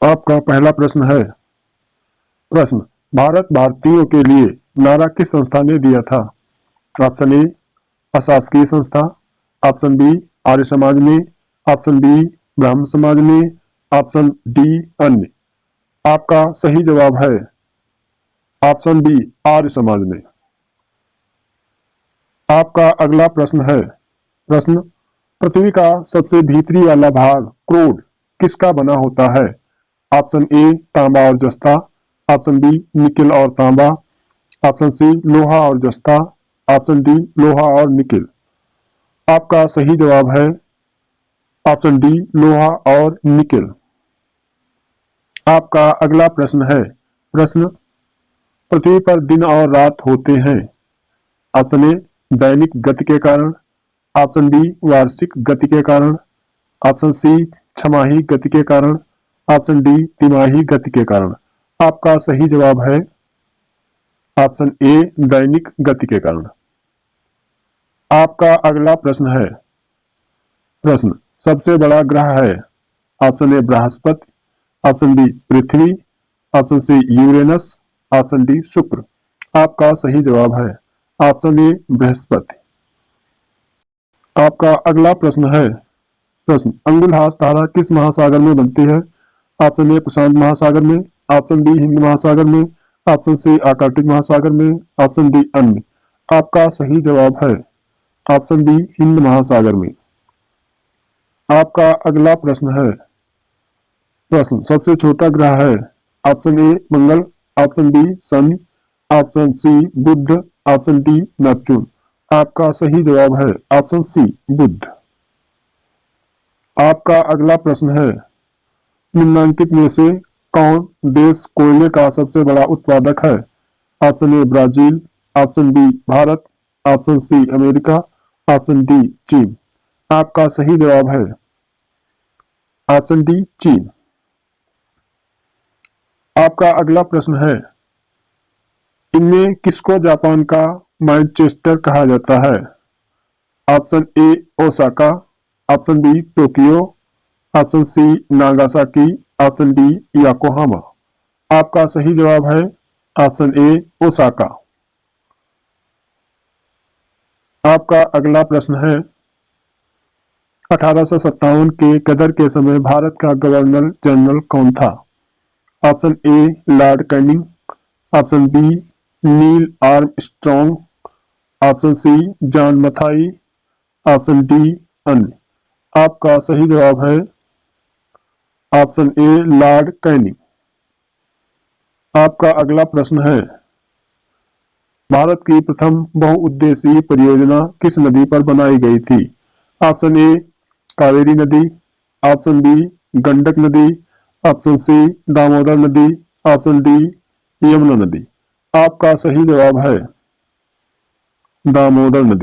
आपका पहला प्रश्न है। प्रश्न, भारत भारतीयों के लिए नारा किस संस्था ने दिया था? ऑप्शन ए अशासकीय संस्था, ऑप्शन बी आर्य समाज ने, ऑप्शन बी ब्राह्मण समाज ने, ऑप्शन डी अन्य। आपका सही जवाब है ऑप्शन बी आर्य समाज ने। आपका अगला प्रश्न है। प्रश्न, पृथ्वी का सबसे भीतरी वाला भाग क्रोड किसका बना होता है? ऑप्शन ए तांबा और जस्ता, ऑप्शन बी निकेल और तांबा, ऑप्शन सी लोहा और जस्ता, ऑप्शन डी लोहा और निकेल। आपका सही जवाब है ऑप्शन डी लोहा और निकेल। आपका अगला प्रश्न है। प्रश्न, पृथ्वी पर दिन और रात होते हैं। ऑप्शन ए दैनिक गति के कारण, ऑप्शन बी वार्षिक गति के कारण, ऑप्शन सी छमाही गति के कारण, ऑप्शन डी तिमाही गति के कारण। आपका सही जवाब है ऑप्शन ए दैनिक गति के कारण। आपका अगला प्रश्न है। प्रश्न, सबसे बड़ा ग्रह है। Option A Brihaspati, option B Prithvi, option C Uranus, option D Shukra. आपका सही जवाब है ऑप्शन ए बृहस्पति। आपका अगला प्रश्न है। प्रश्न, अंगुलहास धारा किस महासागर में बनती है? ऑप्शन ए प्रशांत महासागर में, ऑप्शन बी हिंद महासागर में, ऑप्शन सी आर्कटिक महासागर में, ऑप्शन डी अन्य। आपका सही जवाब है ऑप्शन बी हिंद महासागर में। आपका अगला प्रश्न है। प्रश्न, सबसे छोटा ग्रह है। Option A Mangal, option B Shani, option C Budh, option D Neptune. आपका सही जवाब है ऑप्शन सी बुध। आपका अगला प्रश्न है। निम्नलिखित में से कौन देश कोयले का सबसे बड़ा उत्पादक है? Option A Brazil, option B Bharat, option C America, option D चीन। आपका सही जवाब है ऑप्शन डी चीन। आपका अगला प्रश्न है। इनमें किसको जापान का मैनचेस्टर कहा जाता है? Option A Osaka, option B Tokyo, option C Nagasaki, option D Yokohama. आपका सही जवाब है ऑप्शन ए ओसाका। आपका अगला प्रश्न है। 1857 के गदर के समय भारत का गवर्नर जनरल कौन था? Option A Lord Canning, option B Neil Armstrong, option C John Mathai, option D अन्य। आपका सही जवाब है ऑप्शन ए लॉर्ड कैनिंग। आपका अगला प्रश्न है। भारत की प्रथम बहुउद्देशीय परियोजना किस नदी पर बनाई गई थी? ऑप्शन ए कावेरी नदी, ऑप्शन बी गंडक नदी, ऑप्शन सी दामोदर नदी, ऑप्शन डी यमुना नदी। आपका सही जवाब है दामोदर नदी।